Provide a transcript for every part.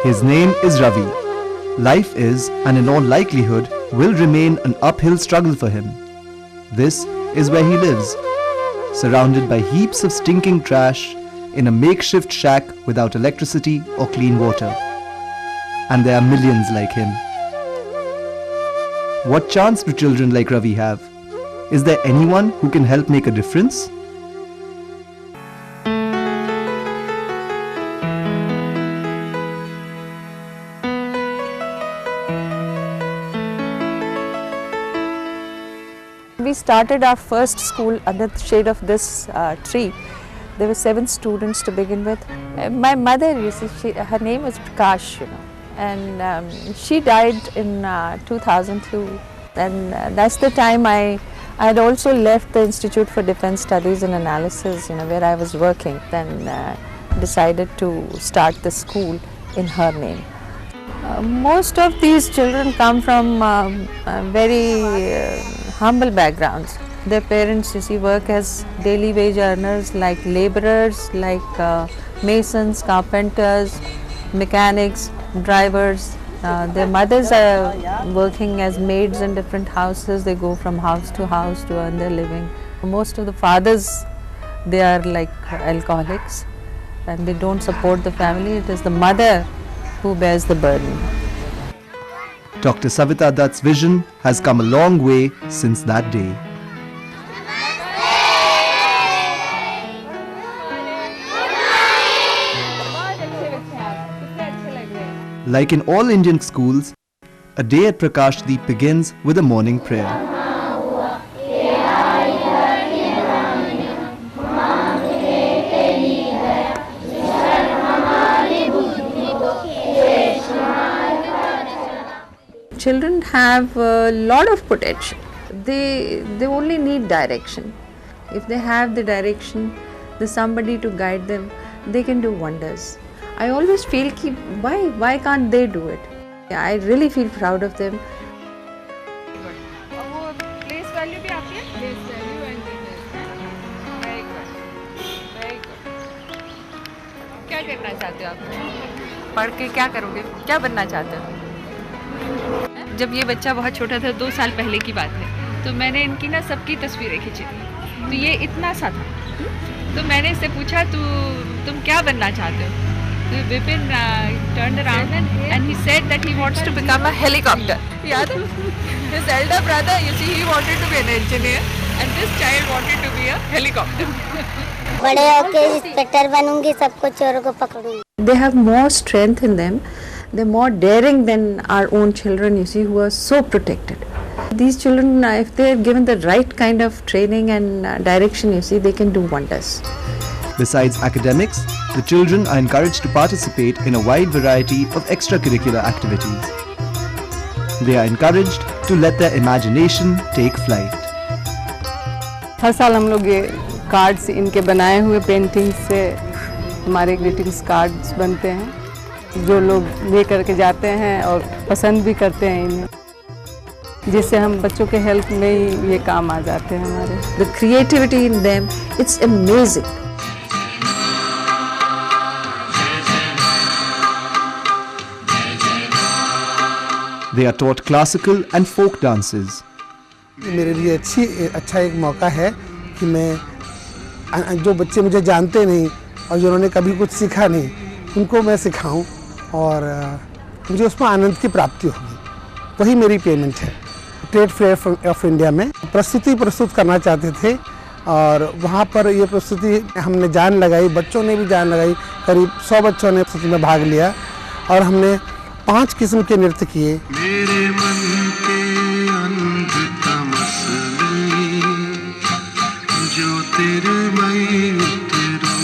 His name is Ravi. Life is, and in all likelihood, will remain an uphill struggle for him. This is where he lives, surrounded by heaps of stinking trash in a makeshift shack without electricity or clean water. And there are millions like him. What chance do children like Ravi have? Is there anyone who can help make a difference? We started our first school under the shade of this tree. There were 7 students to begin with. My mother, you see, her name was Prakash, and she died in 2002. And that's the time I had also left the Institute for Defence Studies and Analysis, where I was working. Then decided to start the school in her name. Most of these children come from very humble backgrounds. Their parents, you see, work as daily wage earners, like laborers, like masons, carpenters, mechanics, drivers. Their mothers are working as maids in different houses. They go from house to house to earn their living. Most of the fathers, they are like alcoholics and they don't support the family. It is the mother who bears the burden. Dr. Savita Dutt's vision has come a long way since that day. Like in all Indian schools, a day at Prakash Deep begins with a morning prayer. Children have a lot of potential. They only need direction. If they have the direction, there's somebody to guide them, they can do wonders. I always feel why can't they do it? I really feel proud of them. Place value भी आपकी है? Place value and very good, very good. क्या करना चाहते हो आप? पढ़ के क्या करोगे? क्या बनना चाहते हो? जब ये बच्चा बहुत छोटा था, 2 साल पहले की बात है, तो मैंने इनकी ना सबकी तस्वीरें खींची थी। तो ये इतना सा था, तो मैंने इससे पूछा तुम क्या बनना चाहते हो? So Vipin turned around and he said that he wants to become a helicopter. याद है? His elder brother, you see, he wanted to be an engineer and this child wanted to be a helicopter. बड़े होके inspector बनूंगी, सबको चोरों को पकड़ूंगी. They have more strength in them. They're more daring than our own children, you see, who are so protected. These children, if they're given the right kind of training and direction, you see, they can do wonders. Besides academics, the children are encouraged to participate in a wide variety of extracurricular activities. They are encouraged to let their imagination take flight. हर साल हम लोग ये cards इनके बनाए हुए painting से हमारे greetings cards बनते हैं, जो लोग ले करके जाते हैं और पसंद भी करते हैं इन्हें, जिससे हम बच्चों के हेल्प में ही ये काम आ जाते हैं हमारे. The creativity in them, it's amazing. They are taught classical and folk dances. मेरे लिए अच्छा एक मौका है कि मैं जो बच्चे मुझे जानते नहीं और जिन्होंने कभी कुछ सीखा नहीं, उनको मैं सिखाऊं और मुझे उसमें आनंद की प्राप्ति होगी. वही मेरी पेमेंट है. ट्रेड फेयर ऑफ इंडिया में प्रस्तुति प्रस्तुत करना चाहते थे और वहाँ पर ये प्रस्तुति हमने जान लगाई, बच्चों ने भी जान लगाई. करीब 100 बच्चों ने प्रस्तुति में भाग लिया और हमने 5 किस्म के नृत्य किए. मेरे मन के अंध तमसली जो तेरे मई उतरो.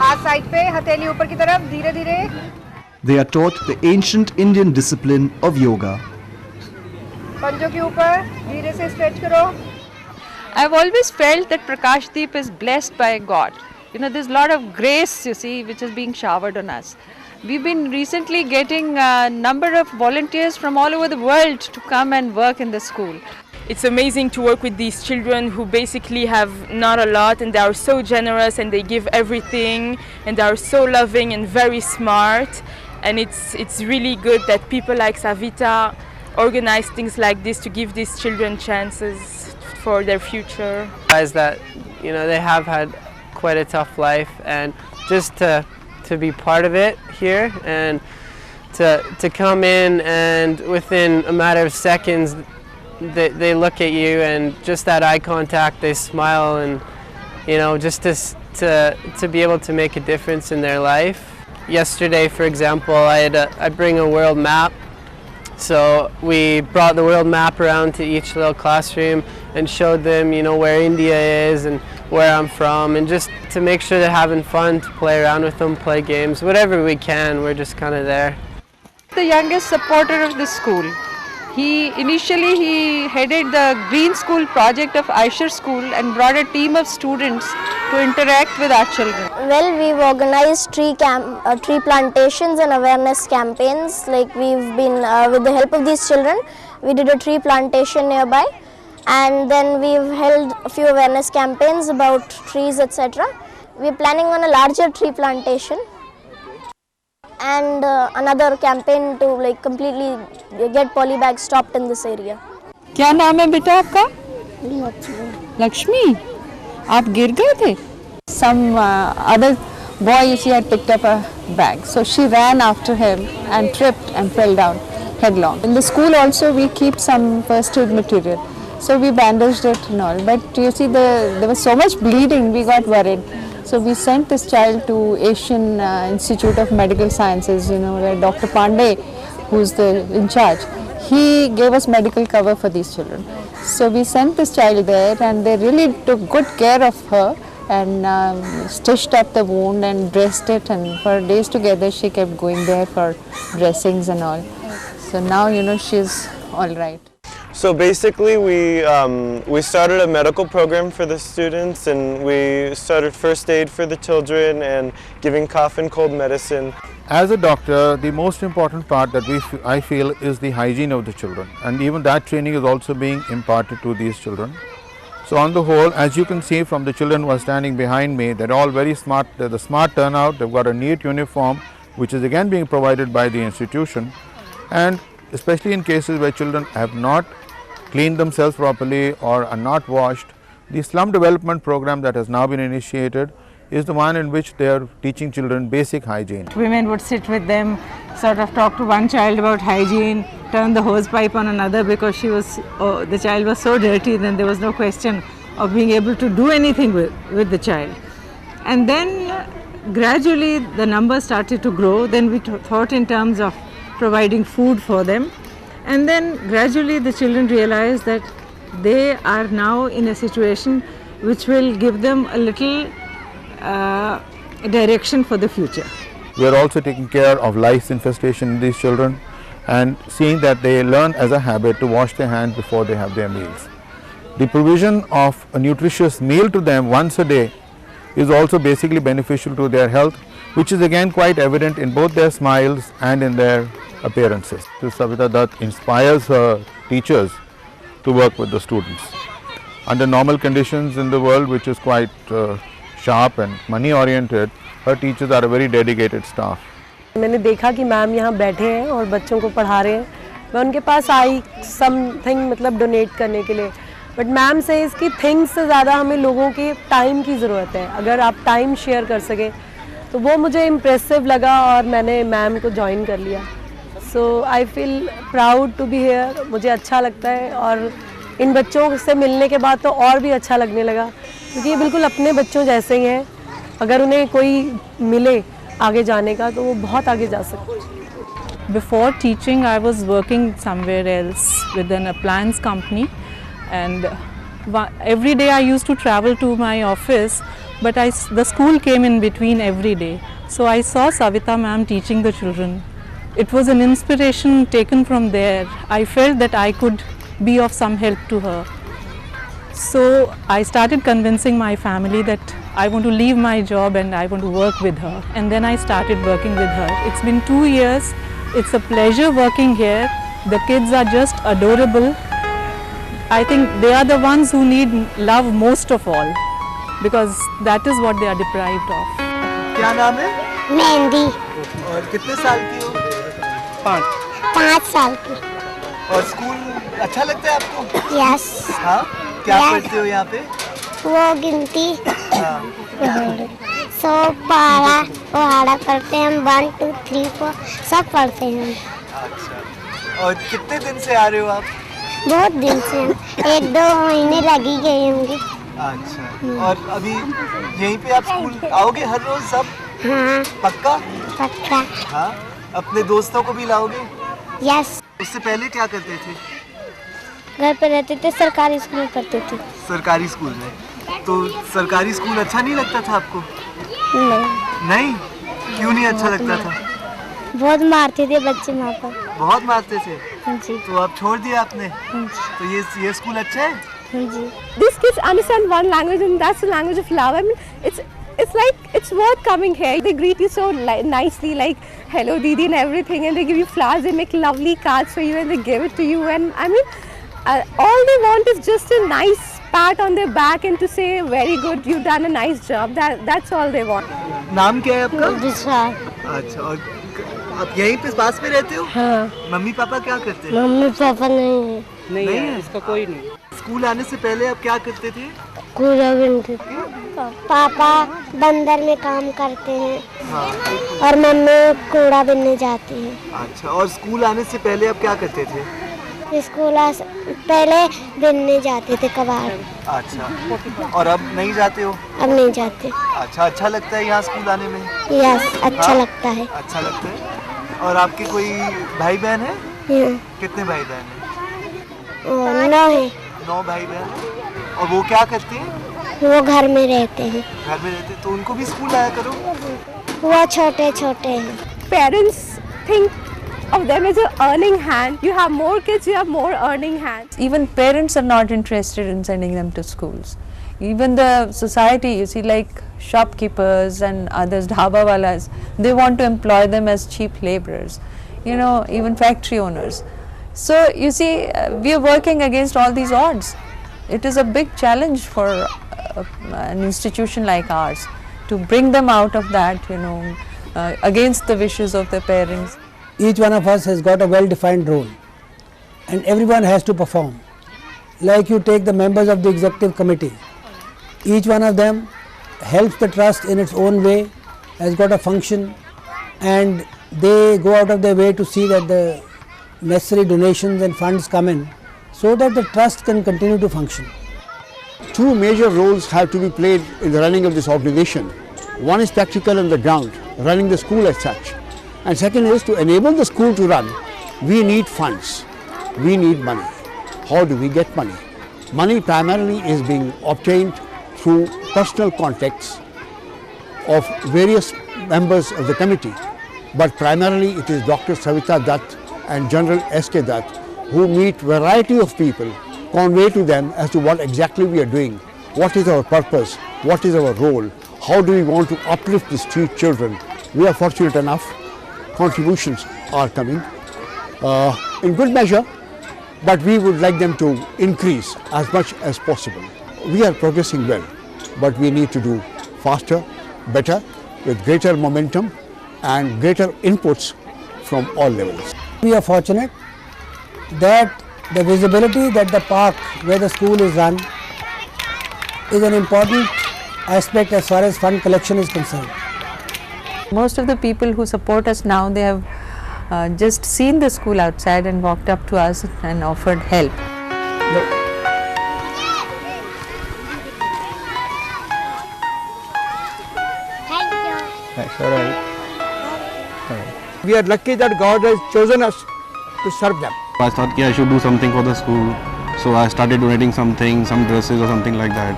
हाथ साइड पे, हथेली ऊपर की तरफ, धीरे धीरे. They are taught the ancient Indian discipline of yoga. पंजों के ऊपर धीरे से स्ट्रेच करो. I've always felt that Prakash Deep is blessed by God. There's a lot of grace, you see, which is being showered on us. We've been recently getting a number of volunteers from all over the world to come and work in the school. it's amazing to work with these children who basically have not a lot, and they are so generous and they give everything, and they are so loving and very smart. And it's really good that people like Savita organize things like this to give these children chances for their future. Realize that, you know, they have had quite a tough life, and just to be part of it here, and to come in, and within a matter of seconds they look at you, and just that eye contact, they smile, and you know, just to be able to make a difference in their life. Yesterday, for example, I bring a world map. So we brought the world map around to each little classroom and showed them, you know, where India is and where I'm from, and just to make sure they're having fun, to play around with them, play games, whatever we can, we're just kind of there. The youngest supporter of the school. Initially he headed the Green School project of Aishar School and brought a team of students to interact with our children. Well, we've organized tree plantations and awareness campaigns. Like we've been, with the help of these children, we did a tree plantation nearby, and then we've held a few awareness campaigns about trees, etc. We're planning on a larger tree plantation and another campaign to like completely get polybags stopped in this area. क्या नाम है बेटा आपका? लक्ष्मी. आप गिर गए थे? Some other boy, she had picked up a bag, so she ran after him and tripped and fell down headlong. In the school also we keep some first aid material, so we bandaged it and all, but you see there was so much bleeding, we got worried. So we sent this child to Asian Institute of Medical Sciences, you know, where Dr. Pandey, who's in charge, he gave us medical cover for these children. So we sent this child there, and they really took good care of her and stitched up the wound and dressed it, and for days together she kept going there for dressings and all. So now, you know, she's all right. So basically we started a medical program for the students, and we started first aid for the children and giving cough and cold medicine. As a doctor, the most important part that I feel is the hygiene of the children, and even that training is also being imparted to these children. So on the whole, as you can see from the children who are standing behind me, they're all very smart. They're the smart turnout. They've got a neat uniform, which is again being provided by the institution. And especially in cases where children have not cleaned themselves properly or are not washed, the slum development program that has now been initiated is the one in which they are teaching children basic hygiene. Women would sit with them, sort of talk to one child about hygiene, turn the hose pipe on another because the child was so dirty, then there was no question of being able to do anything with the child. And then gradually the numbers started to grow. Then we thought in terms of providing food for them. And then gradually the children realized that they are now in a situation which will give them a little direction for the future. We are also taking care of lice infestation in these children and seeing that they learn as a habit to wash their hands before they have their meals. The provision of a nutritious meal to them once a day is also basically beneficial to their health, which is again quite evident in both their smiles and in their appearances. Savita Dutt inspires her teachers to work with the students. Under normal conditions in the world, which is quite sharp and money oriented, her teachers are a very dedicated staff. मैंने देखा कि ma'am यहाँ बैठे हैं और बच्चों को पढ़ा रहे हैं. मैं उनके पास आई समथिंग मतलब डोनेट करने के लिए, बट मैम से इसकी थिंग्स से ज़्यादा हमें लोगों के टाइम की ज़रूरत है. अगर आप टाइम शेयर कर सकें तो वो मुझे इम्प्रेसिव लगा और मैंने मैम को ज्वाइन कर लिया. So I feel proud to be here. मुझे अच्छा लगता है और इन बच्चों से मिलने के बाद तो और भी अच्छा लगने लगा, क्योंकि ये बिल्कुल अपने बच्चों जैसे ही हैं. अगर उन्हें कोई मिले आगे जाने का तो वो बहुत आगे जा सकते हैं. Before teaching, I was working somewhere else with an appliance company, and every day I used to travel to my office, but the school came in between every day. So I saw Savita ma'am teaching the children. It was an inspiration taken from there. I felt that I could be of some help to her. So I started convincing my family that I want to leave my job and I want to work with her. And then I started working with her. It's been 2 years. It's a pleasure working here. The kids are just adorable. I think they are the ones who need love most of all, because that is what they are deprived of. क्या नाम है? मेहंदी। और कितने साल की हो? 5 साल की। और स्कूल अच्छा लगता है आपको? यस। हाँ, क्या Yes. पढ़ते हो यहाँ पे? वो गिनती हाँ। 100 पारा पहाड़ा करते हैं हम, 1 2 3 4 सब पढ़ते हैं। अच्छा। और कितने दिन से आ रहे हो आप? बहुत दिन से, 1-2 महीने लगी गए होंगे। अच्छा। और अभी यहीं पे आप स्कूल आओगे हर रोज सब? हाँ। पक्का? पक्का। हाँ। अपने दोस्तों को भी लाओगे? यस। उससे पहले क्या करते थे? घर पे रहते थे, सरकारी स्कूल में पढ़ते थे। सरकारी स्कूल में? तो सरकारी स्कूल अच्छा नहीं लगता था आपको? नहीं। नहीं? क्यों नहीं अच्छा लगता था? बहुत मारते थे बच्चे वहाँ पर। बहुत मारते थे? हाँ जी। तो अब छोड़ दिया आपने? हाँ जी। तो ये स्कूल अच्छा है? हाँ जी। These kids understand one language, and that's the language of love. I mean, it's like it's worth coming here. They greet you so nicely, like hello Didi and everything, and they give you flowers. They make lovely cards for you, and they give it to you. And I mean, all they want is just a nice pat on their back and to say very good, you've done a nice job. That's all they want. नाम क्या है आपका? विशाल। अच्छा। और आप यहीं पे पास में रहते हो? हाँ। मम्मी पापा क्या करते हैं? मम्मी पापा नहीं है। नहीं है इसका कोई नहीं। स्कूल आने से पहले आप क्या करते थे? कूड़ा बीनते थे। पापा बंदर में काम करते हैं। हाँ। और मम्मी कूड़ा बीनने जाती है। अच्छा। और स्कूल आने से पहले आप क्या करते थे? स्कूल पहले बीनने जाते थे कबाड़। अच्छा। और अब नहीं जाते हो? अब नहीं जाते। अच्छा। अच्छा लगता है यहाँ स्कूल आने में? यस, अच्छा हाँ? लगता है। अच्छा लगता है। और आपके कोई भाई बहन है? कितने भाई बहन है? 9 है। 9 भाई बहन। और वो क्या करते हैं? वो घर में रहते हैं। घर में रहते हैं, तो उनको भी स्कूल आया करो। वो छोटे छोटे हैं। Parents think of them as an earning hand. You have more kids, you have more earning hands. Even parents are not interested in sending them to schools. Even the society, you see, like shopkeepers and others, dhaba walas, they want to employ them as cheap laborers. You know, even factory owners. So you see, we are working against all these odds. It is a big challenge for an institution like ours to bring them out of that, you know, against the wishes of their parents. Each one of us has got a well-defined role, and everyone has to perform. Like you take the members of the executive committee, each one of them helps the trust in its own way, has got a function, and they go out of their way to see that the necessary donations and funds come in so that the trust can continue to function. Two major roles have to be played in the running of this organization. One is practical on the ground, running the school as such. And second is to enable the school to run, we need funds, we need money. How do we get money? Money primarily is being obtained through personal contacts of various members of the committee, but primarily it is Dr. Savita Dutt and General S.K. Dutt who meet variety of people, convey to them as to what exactly we are doing, what is our purpose, what is our role, how do we want to uplift the street children. We are fortunate enough, contributions are coming in good measure, but we would like them to increase as much as possible. We are progressing well, but we need to do faster, better, with greater momentum and greater inputs from all levels. We are fortunate that the visibility that the park where the school is run is an important aspect as far as fund collection is concerned. Most of the people who support us now, they have just seen the school outside and walked up to us and offered help. That's all right. We are lucky that God has chosen us to serve them. I thought I should do something for the school, so I started donating something, some dresses or something like that.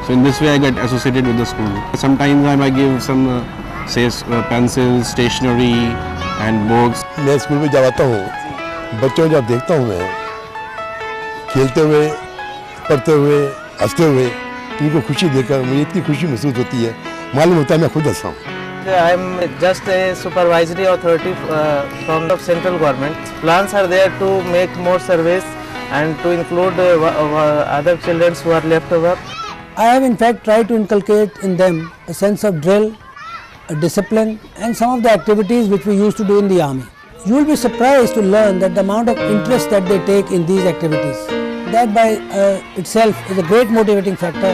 So in this way I get associated with the school. Sometimes I might give some pencils, stationery and books. मैं school में जब आता हूँ, बच्चों जब देखता हूँ मैं खेलते हुए, पढ़ते हुए, हंसते हुए, उनको खुशी देखकर मुझे इतनी खुशी महसूस होती है, मालूम होता है मैं खुद हंसता हूँ. I am just a supervisory authority from the central government. Plans are there to make more surveys and to include other children who are left over. I have in fact tried to inculcate in them a sense of drill, a discipline and some of the activities which we used to do in the army. You will be surprised to learn that the amount of interest that they take in these activities, that by itself is a great motivating factor,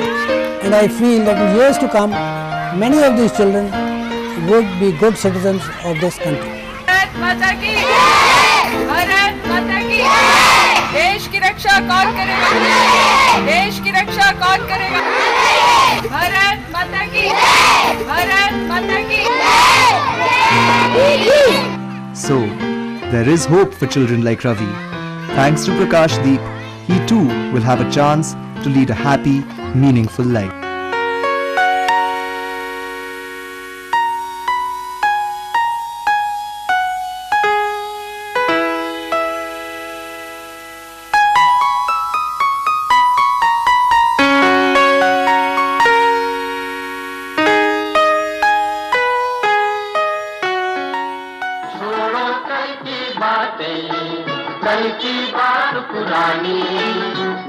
and I feel that in years to come many of these children would be good citizens of this country. Bharat माता की भारत माता की देश की रक्षा कौन करेगा देश की रक्षा कौन करेगा भारत माता की भारत माता की So, there is hope for children like Ravi. Thanks to Prakash Deep, he too will have a chance to lead a happy, meaningful life. कल की बात पुरानी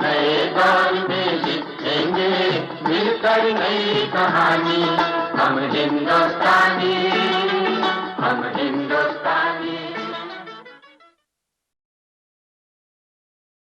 नए दौर में लिखेंगे मिलकर नई कहानी हम हिंदुस्तानी हम